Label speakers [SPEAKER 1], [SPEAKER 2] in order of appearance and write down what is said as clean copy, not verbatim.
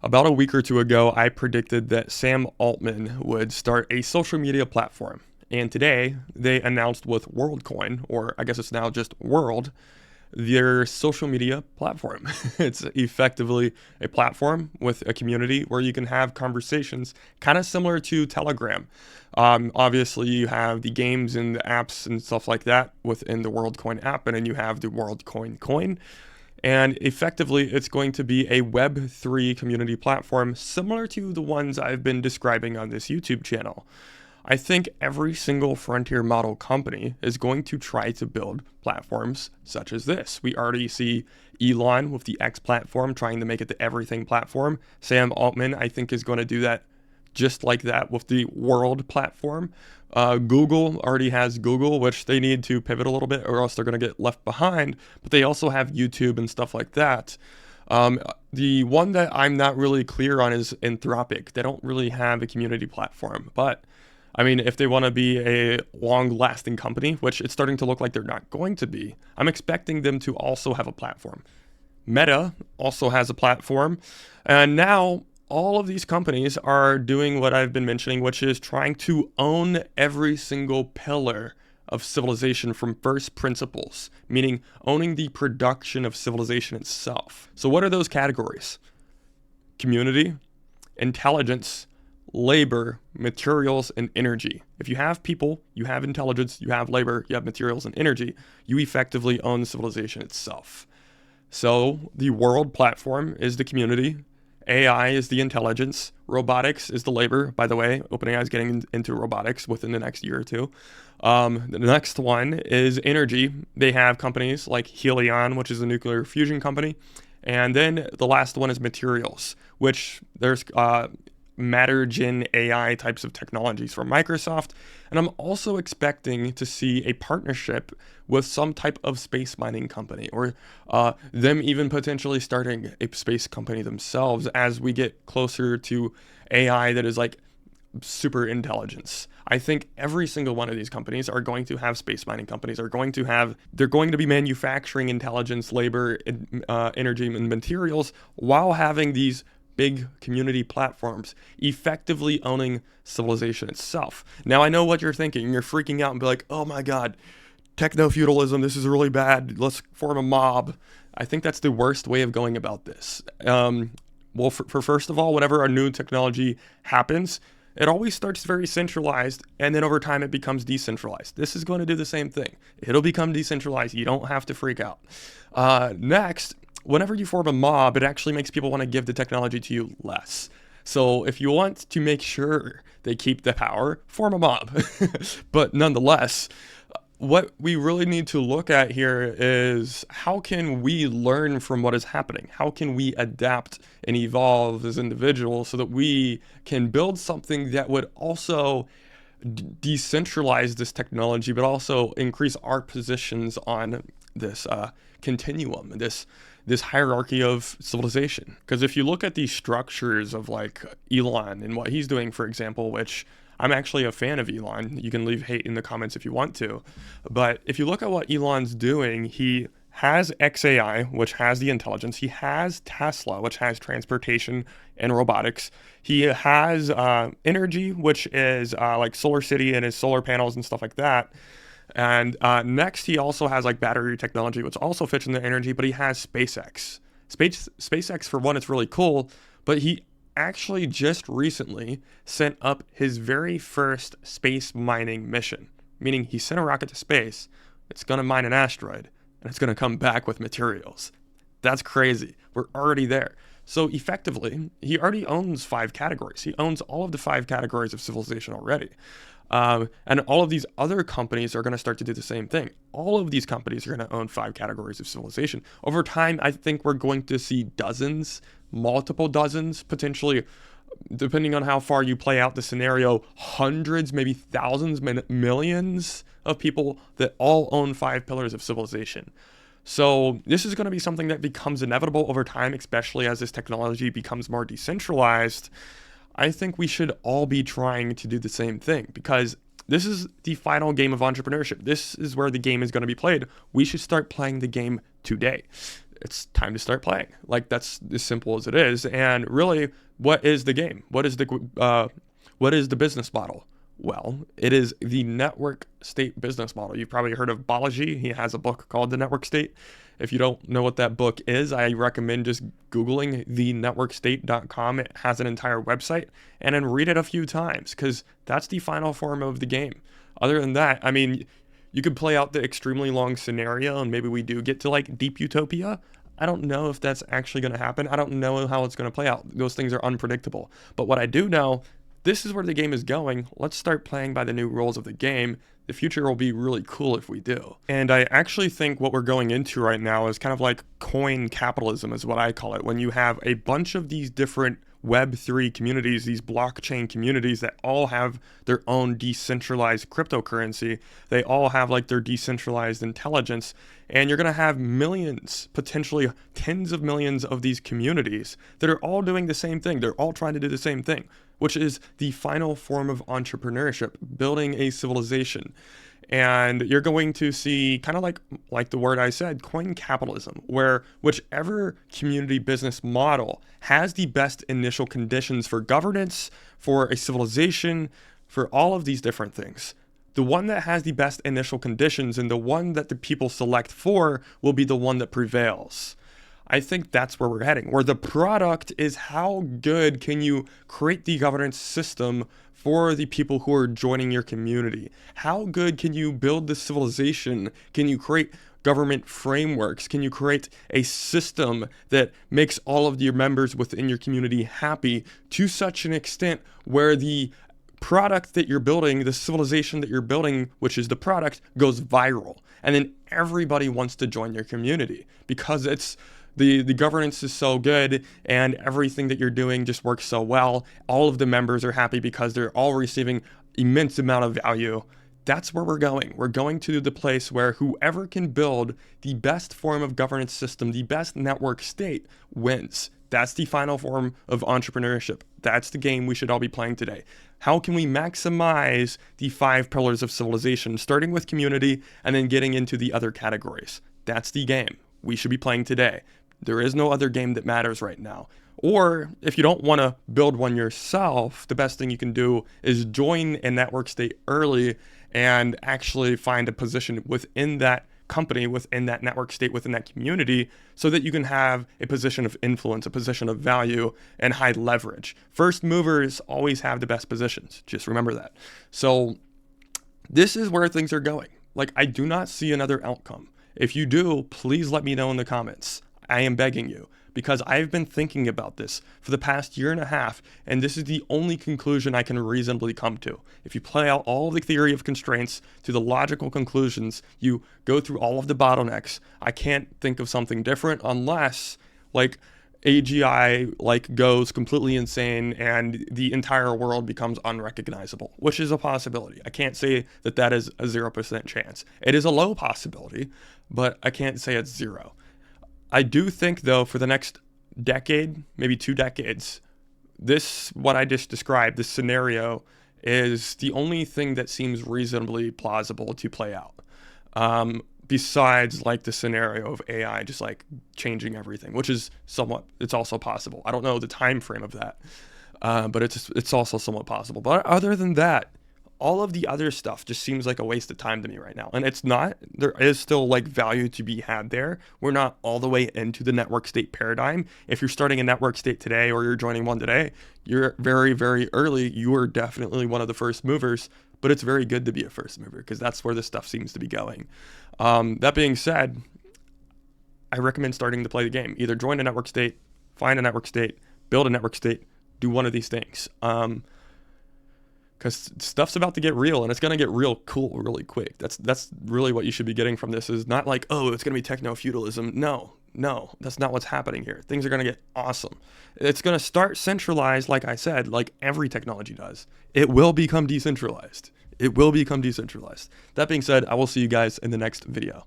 [SPEAKER 1] About a week or two ago, I predicted that Sam Altman would start a social media platform. And today, they announced with WorldCoin, or I guess it's now just World, their social media platform. It's effectively a platform with a community where you can have conversations, kind of similar to Telegram. Obviously, you have the games and the apps and stuff like that within the WorldCoin app, and then you have the WorldCoin coin. And effectively, it's going to be a Web3 community platform similar to the ones I've been describing on this YouTube channel. I think every single frontier model company is going to try to build platforms such as this. We already see Elon with the X platform trying to make it the everything platform. Sam Altman, I think, is going to do that just like that with the World platform. Google already has Google, which they need to pivot a little bit or else they're going to get left behind. But they also have YouTube and stuff like that. The one that I'm not really clear on is Anthropic. They don't really have a community platform. But, I mean, if they want to be a long-lasting company, which it's starting to look like they're not going to be, I'm expecting them to also have a platform. Meta also has a platform. And now all of these companies are doing what I've been mentioning, which is trying to own every single pillar of civilization from first principles, meaning owning the production of civilization itself. So what are those categories? Community, intelligence, labor, materials, and energy. If you have people, you have intelligence, you have labor, you have materials and energy, you effectively own civilization itself. So the world platform is the community, AI is the intelligence, robotics is the labor. By the way, OpenAI is getting into robotics within the next year or two. The next one is energy. They have companies like Helion, which is a nuclear fusion company. And then the last one is materials, which there's matter gen AI types of technologies from Microsoft. And I'm also expecting to see a partnership with some type of space mining company or them even potentially starting a space company themselves as we get closer to AI that is like super intelligence. I think every single one of these companies are going to have space mining companies, they're going to be manufacturing intelligence, labor, energy, and materials while having these big community platforms, effectively owning civilization itself. Now, I know what you're thinking. You're freaking out and be like, oh my God, techno-feudalism, this is really bad. Let's form a mob. I think that's the worst way of going about this. Well, for first of all, whenever a new technology happens, it always starts very centralized, and then over time it becomes decentralized. This is going to do the same thing. It'll become decentralized. You don't have to freak out. Next, whenever you form a mob, it actually makes people want to give the technology to you less. So if you want to make sure they keep the power, form a mob. But nonetheless, what we really need to look at here is how can we learn from what is happening? How can we adapt and evolve as individuals so that we can build something that would also decentralize this technology, but also increase our positions on this continuum, this hierarchy of civilization. Because if you look at these structures of like Elon and what he's doing, for example, which I'm actually a fan of Elon. You can leave hate in the comments if you want to. But if you look at what Elon's doing, he has XAI, which has the intelligence. He has Tesla, which has transportation and robotics. He has energy, which is like Solar City and his solar panels and stuff like that. And next, he also has like battery technology, which also fits in the energy, but he has SpaceX. SpaceX, for one, it's really cool, but he actually just recently sent up his very first space mining mission, meaning he sent a rocket to space, it's going to mine an asteroid, and it's going to come back with materials. That's crazy. We're already there. So effectively, he already owns 5 categories. He owns all of the 5 categories of civilization already. And all of these other companies are going to start to do the same thing. All of these companies are going to own 5 categories of civilization. Over time, I think we're going to see dozens, multiple dozens, potentially, depending on how far you play out the scenario, hundreds, maybe thousands, millions of people that all own 5 pillars of civilization. So this is going to be something that becomes inevitable over time, especially as this technology becomes more decentralized. I think we should all be trying to do the same thing because this is the final game of entrepreneurship. This is where the game is going to be played. We should start playing the game today. it's time to start playing. Like, that's as simple as it is. And really, what is the game? What is the business model? Well, it is the network state business model. You've probably heard of Balaji. He has a book called The Network State. If you don't know what that book is, I recommend just Googling thenetworkstate.com. It has an entire website, and then read it a few times, because that's the final form of the game. Other than that, I mean, you could play out the extremely long scenario, and maybe we do get to like deep utopia. I don't know if that's actually going to happen. I don't know how it's going to play out. Those things are unpredictable. But what I do know, this is where the game is going. Let's start playing by the new rules of the game. The future will be really cool if we do. And I actually think what we're going into right now is kind of like coin capitalism, is what I call it. When you have a bunch of these different Web3 communities, these blockchain communities that all have their own decentralized cryptocurrency. They all have like their decentralized intelligence. And you're going to have millions, potentially tens of millions of these communities that are all doing the same thing. They're all trying to do the same thing, which is the final form of entrepreneurship, building a civilization. And you're going to see, kind of like the word I said, coin capitalism, where whichever community business model has the best initial conditions for governance, for a civilization, for all of these different things. The one that has the best initial conditions and the one that the people select for will be the one that prevails. I think that's where we're heading, where the product is how good can you create the governance system for the people who are joining your community? How good can you build the civilization? Can you create government frameworks? Can you create a system that makes all of your members within your community happy to such an extent where the product that you're building, the civilization that you're building, which is the product, goes viral? And then everybody wants to join your community because it's the governance is so good and everything that you're doing just works so well. All of the members are happy because they're all receiving immense amount of value. That's where we're going. We're going to the place where whoever can build the best form of governance system, the best network state, wins. That's the final form of entrepreneurship. That's the game we should all be playing today. How can we maximize the 5 pillars of civilization, starting with community and then getting into the other categories? That's the game we should be playing today. There is no other game that matters right now. Or if you don't want to build one yourself, the best thing you can do is join a network state early and actually find a position within that company, within that network state, within that community, so that you can have a position of influence, a position of value, and high leverage. First movers always have the best positions. Just remember that. So this is where things are going. Like, I do not see another outcome. If you do, please let me know in the comments. I am begging you, because I've been thinking about this for the past year and a half, and this is the only conclusion I can reasonably come to. If you play out all the theory of constraints to the logical conclusions, you go through all of the bottlenecks, I can't think of something different unless, like, AGI goes completely insane and the entire world becomes unrecognizable, which is a possibility. I can't say that that is a 0% chance. It is a low possibility, but I can't say it's zero. I do think, though, for the next decade, maybe 2 decades, what I just described, this scenario, is the only thing that seems reasonably plausible to play out. Besides, like, the scenario of AI just, like, changing everything, which is it's also possible. I don't know the time frame of that, but it's also somewhat possible. But other than that, all of the other stuff just seems like a waste of time to me right now. And it's not. There is still, like, value to be had there. We're not all the way into the network state paradigm. If you're starting a network state today or you're joining one today, you're very, very early. You are definitely one of the first movers, but it's very good to be a first mover because that's where this stuff seems to be going. That being said, I recommend starting to play the game. Either join a network state, find a network state, build a network state, do one of these things. Because stuff's about to get real, and it's going to get real cool really quick. That's really what you should be getting from this, is not like, oh, it's going to be techno-feudalism. No, that's not what's happening here. Things are going to get awesome. It's going to start centralized, like I said, like every technology does. It will become decentralized. That being said, I will see you guys in the next video.